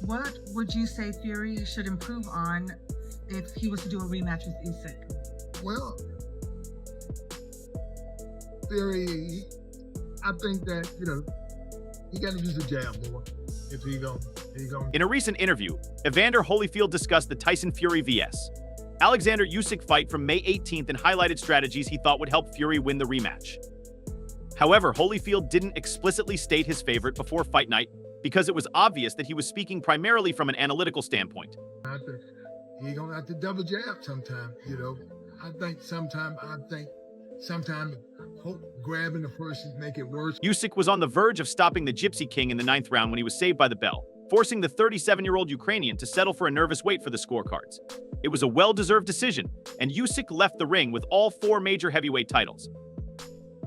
What would you say Fury should improve on if he was to do a rematch with Usyk? Well, Fury, I think that, he got to use the jab more if he going. In a recent interview, Evander Holyfield discussed the Tyson Fury vs. Oleksandr Usyk fight from May 18th and highlighted strategies he thought would help Fury win the rematch. However, Holyfield didn't explicitly state his favorite before fight night because it was obvious that he was speaking primarily from an analytical standpoint. I think he's going to have to double jab sometime, I think sometimes grabbing the person make it worse. Usyk was on the verge of stopping the Gypsy King in the 9th round when he was saved by the bell, forcing the 37-year-old Ukrainian to settle for a nervous wait for the scorecards. It was a well-deserved decision, and Usyk left the ring with all 4 major heavyweight titles.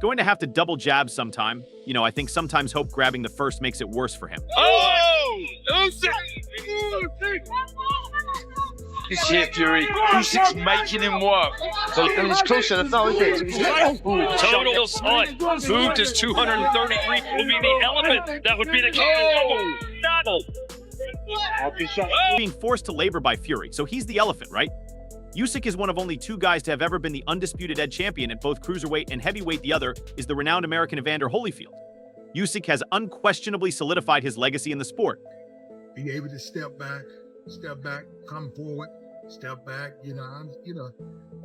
Going to have to double jab sometime. I think sometimes hope grabbing the first makes it worse for him. Oh! Usyk! This here, Fury. Usyk's making him work. So it's closer now, isn't it? Total side. Moved as 233 will be the elephant. That would be the double. Being forced to labor by Fury, so he's the elephant, right? Usyk is one of only 2 guys to have ever been the undisputed head champion at both cruiserweight and heavyweight. The other is the renowned American Evander Holyfield. Usyk has unquestionably solidified his legacy in the sport. Be able to step back, come forward, step back.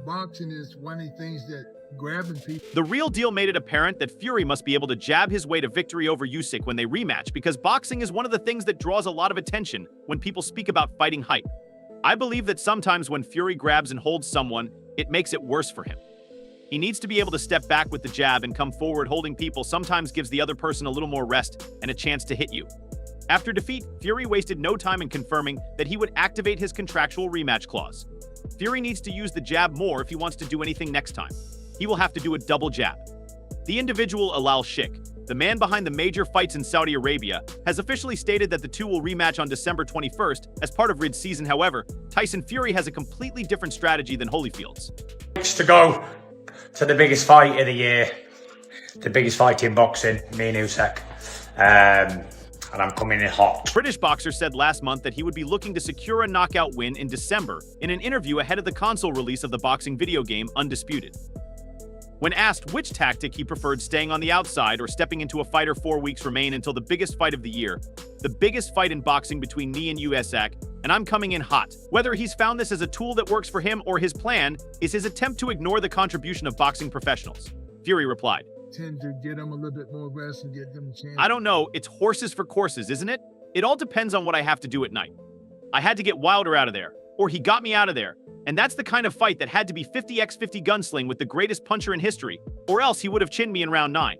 Boxing is one of the things that grabbing people. The real deal made it apparent that Fury must be able to jab his way to victory over Usyk when they rematch, because boxing is one of the things that draws a lot of attention when people speak about fighting hype. I believe that sometimes when Fury grabs and holds someone, it makes it worse for him. He needs to be able to step back with the jab and come forward holding people sometimes gives the other person a little more rest and a chance to hit you. After defeat, Fury wasted no time in confirming that he would activate his contractual rematch clause. Fury needs to use the jab more if he wants to do anything next time. He will have to do a double jab. The individual Alal Sheikh, the man behind the major fights in Saudi Arabia, has officially stated that the 2 will rematch on December 21st as part of Rid's season. However, Tyson Fury has a completely different strategy than Holyfield's. To go to the biggest fight of the year, the biggest fight in boxing, me and Usyk, and I'm coming in hot. The British boxer said last month that he would be looking to secure a knockout win in December in an interview ahead of the console release of the boxing video game Undisputed. When asked which tactic he preferred, staying on the outside or stepping into a fight, or 4 weeks remain until the biggest fight of the year, the biggest fight in boxing between me and Usyk, and I'm coming in hot. Whether he's found this as a tool that works for him or his plan is his attempt to ignore the contribution of boxing professionals. Fury replied, Tend to get them a little bit more rest and get them a chance. I don't know, it's horses for courses, isn't it? It all depends on what I have to do at night. I had to get Wilder out of there, or he got me out of there. And that's the kind of fight that had to be 50x50 gunsling with the greatest puncher in history, or else he would have chinned me in round 9.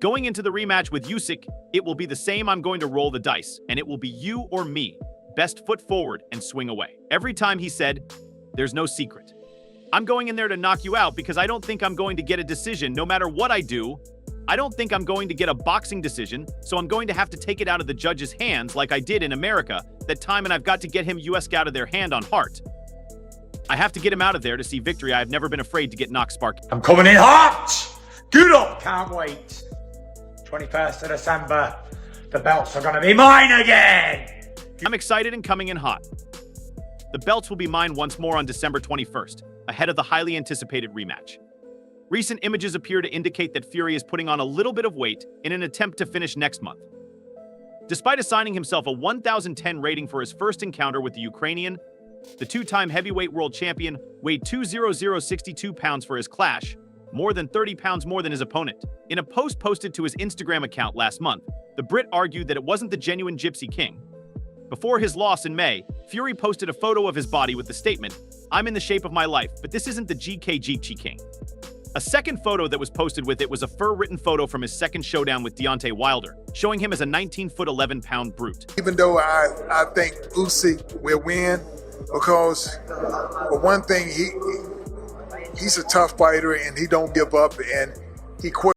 Going into the rematch with Usyk, it will be the same. I'm going to roll the dice, and it will be you or me. Best foot forward and swing away. Every time he said, there's no secret. I'm going in there to knock you out because I don't think I'm going to get a decision no matter what I do. I don't think I'm going to get a boxing decision, so I'm going to have to take it out of the judge's hands like I did in America that time, and I've got to get him Usyk out of their hand on heart. I have to get him out of there to see victory. I've never been afraid to get knocked sparky. I'm coming in hot! Good up! Can't wait. 21st of December. The belts are going to be mine again! I'm excited and coming in hot. The belts will be mine once more on December 21st, ahead of the highly anticipated rematch. Recent images appear to indicate that Fury is putting on a little bit of weight in an attempt to finish next month. Despite assigning himself a 1,010 rating for his first encounter with the Ukrainian, the 2-time heavyweight world champion weighed 200.62 pounds for his clash, more than 30 pounds more than his opponent. In a post posted to his Instagram account last month, the Brit argued that it wasn't the genuine Gypsy King. Before his loss in May, Fury posted a photo of his body with the statement, "I'm in the shape of my life, but this isn't the Gypsy King." A second photo that was posted with it was a fur-written photo from his second showdown with Deontay Wilder, showing him as a 19-foot, 11-pound brute. Even though I think Usyk will win, because for one thing, he's a tough fighter and he don't give up, and he quit.